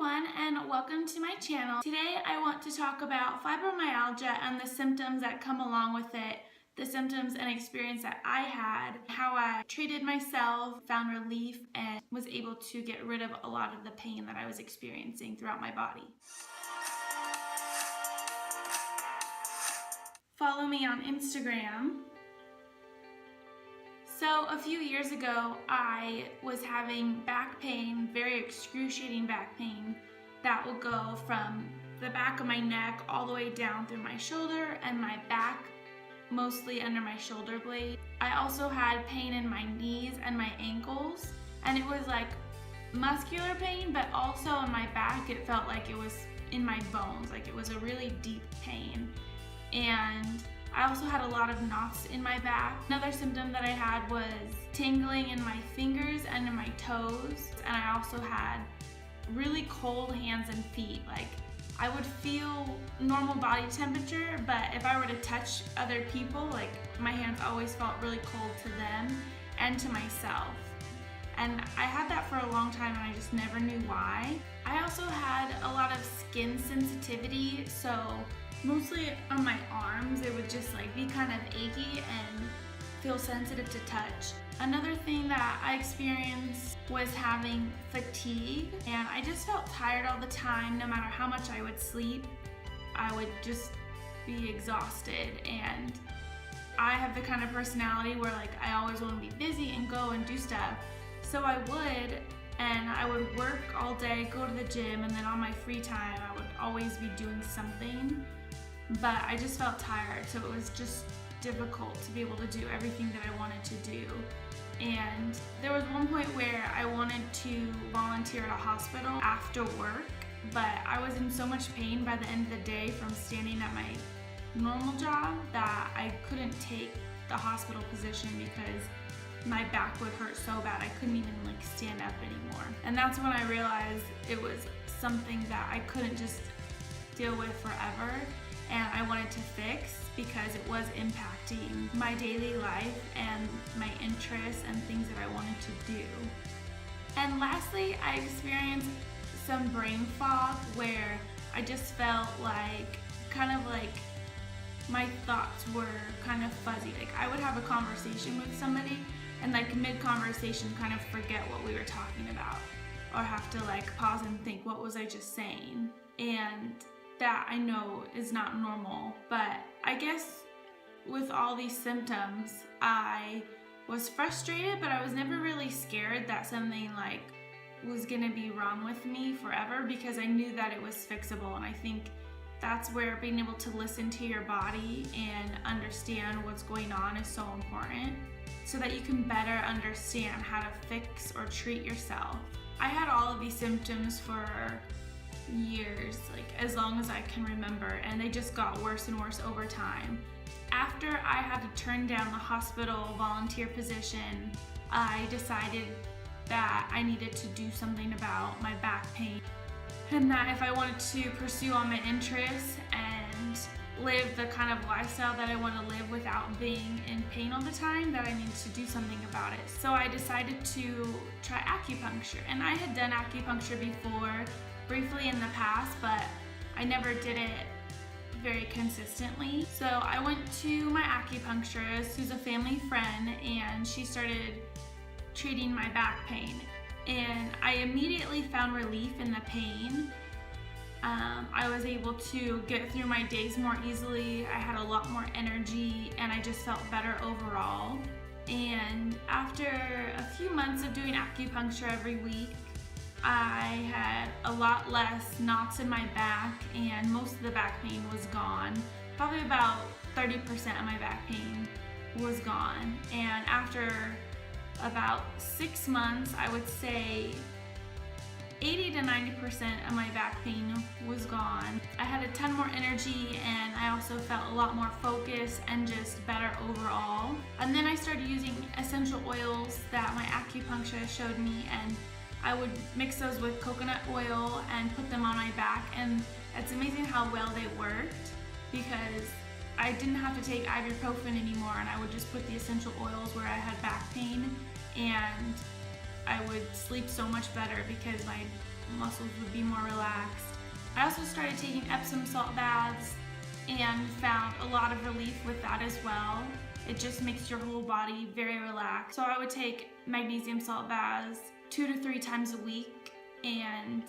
everyone, and welcome to my channel. Today I want to talk about fibromyalgia and the symptoms that come along with it, the symptoms and experience that I had, how I treated myself, found relief, and was able to get rid of a lot of the pain that I was experiencing throughout my body. Follow me on Instagram. So a few years ago, I was having back pain, very excruciating back pain, that will go from the back of my neck all the way down through my shoulder and my back, mostly under my shoulder blade. I also had pain in my knees and my ankles, and it was like muscular pain, but also in my back, it felt like it was in my bones, like it was a really deep pain. And I also had a lot of knots in my back. Another symptom that I had was tingling in my fingers and in my toes. And I also had really cold hands and feet. Like I would feel normal body temperature, but if I were to touch other people, like my hands always felt really cold to them and to myself. And I had that for a long time and I just never knew why. I also had a lot of skin sensitivity, so mostly on my arms, it would just like be kind of achy and feel sensitive to touch. Another thing that I experienced was having fatigue, and I just felt tired all the time. No matter how much I would sleep, I would just be exhausted. And I have the kind of personality where like I always want to be busy and go and do stuff. So I would work all day, go to the gym, and then on my free time I would always be doing something. But I just felt tired, so it was just difficult to be able to do everything that I wanted to do. And there was one point where I wanted to volunteer at a hospital after work, but I was in so much pain by the end of the day from standing at my normal job that I couldn't take the hospital position because my back would hurt so bad I couldn't even like stand up anymore. And that's when I realized it was something that I couldn't just deal with forever, and I wanted to fix because it was impacting my daily life and my interests and things that I wanted to do. And lastly, I experienced some brain fog where I just felt like my thoughts were kind of fuzzy. Like I would have a conversation with somebody and like mid-conversation kind of forget what we were talking about, or have to like pause and think, what was I just saying? And that I know is not normal. But I guess with all these symptoms, I was frustrated, but I was never really scared that something like was gonna be wrong with me forever, because I knew that it was fixable. And I think that's where being able to listen to your body and understand what's going on is so important, so that you can better understand how to fix or treat yourself. I had all of these symptoms for years, like as long as I can remember, and they just got worse and worse over time. After I had to turn down the hospital volunteer position, I decided that I needed to do something about my back pain, and that if I wanted to pursue all my interests and live the kind of lifestyle that I want to live without being in pain all the time, that I needed to do something about it. So I decided to try acupuncture, and I had done acupuncture before briefly in the past, but I never did it very consistently. So I went to my acupuncturist, who's a family friend, and she started treating my back pain. And I immediately found relief in the pain. I was able to get through my days more easily. I had a lot more energy, and I just felt better overall. And after a few months of doing acupuncture every week, I had a lot less knots in my back, and most of the back pain was gone. Probably about 30% of my back pain was gone. And after about 6 months, I would say 80 to 90% of my back pain was gone. I had a ton more energy, and I also felt a lot more focused and just better overall. And then I started using essential oils that my acupuncturist showed me, and I would mix those with coconut oil and put them on my back, and it's amazing how well they worked, because I didn't have to take ibuprofen anymore, and I would just put the essential oils where I had back pain, and I would sleep so much better because my muscles would be more relaxed. I also started taking Epsom salt baths and found a lot of relief with that as well. It just makes your whole body very relaxed. So I would take magnesium salt baths 2 to 3 times a week, and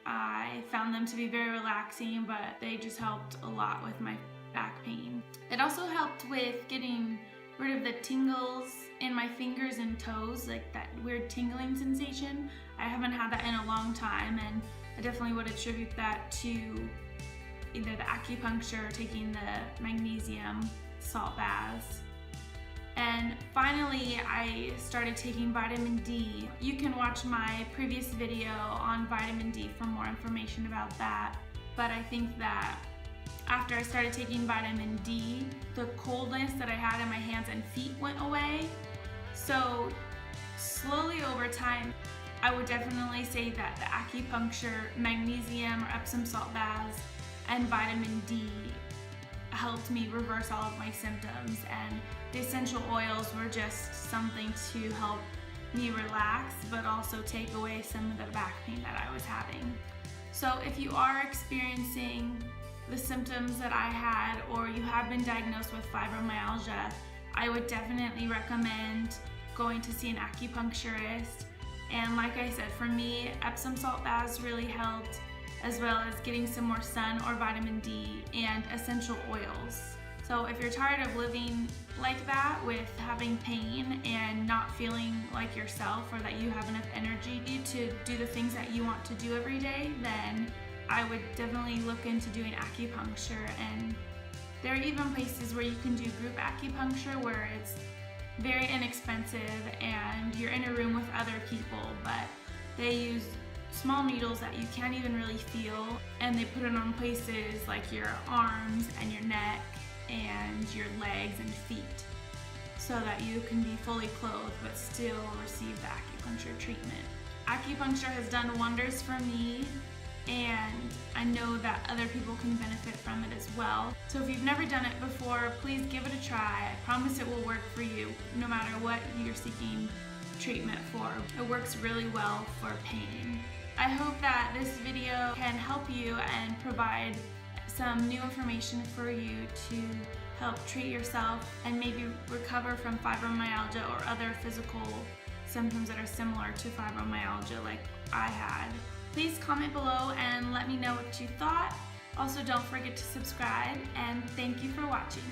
I found them to be very relaxing, but they just helped a lot with my back pain. It also helped with getting rid of the tingles in my fingers and toes, like that weird tingling sensation. I haven't had that in a long time, and I definitely would attribute that to either the acupuncture or taking the magnesium salt baths. And finally, I started taking vitamin D. You can watch my previous video on vitamin D for more information about that. But I think that after I started taking vitamin D, the coldness that I had in my hands and feet went away. So slowly over time, I would definitely say that the acupuncture, magnesium or Epsom salt baths, and vitamin D helped me reverse all of my symptoms, and the essential oils were just something to help me relax but also take away some of the back pain that I was having. So if you are experiencing the symptoms that I had, or you have been diagnosed with fibromyalgia, I would definitely recommend going to see an acupuncturist. And like I said, for me, Epsom salt baths really helped, as well as getting some more sun or vitamin D and essential oils. So if you're tired of living like that with having pain and not feeling like yourself, or that you have enough energy to do the things that you want to do every day, then I would definitely look into doing acupuncture. And there are even places where you can do group acupuncture where it's very inexpensive and you're in a room with other people, but they use small needles that you can't even really feel, and they put it on places like your arms and your neck and your legs and feet, so that you can be fully clothed but still receive the acupuncture treatment. Acupuncture has done wonders for me, and I know that other people can benefit from it as well. So if you've never done it before, please give it a try. I promise it will work for you no matter what you're seeking treatment for. It works really well for pain. I hope that this video can help you and provide some new information for you to help treat yourself and maybe recover from fibromyalgia or other physical symptoms that are similar to fibromyalgia like I had. Please comment below and let me know what you thought. Also, don't forget to subscribe, and thank you for watching.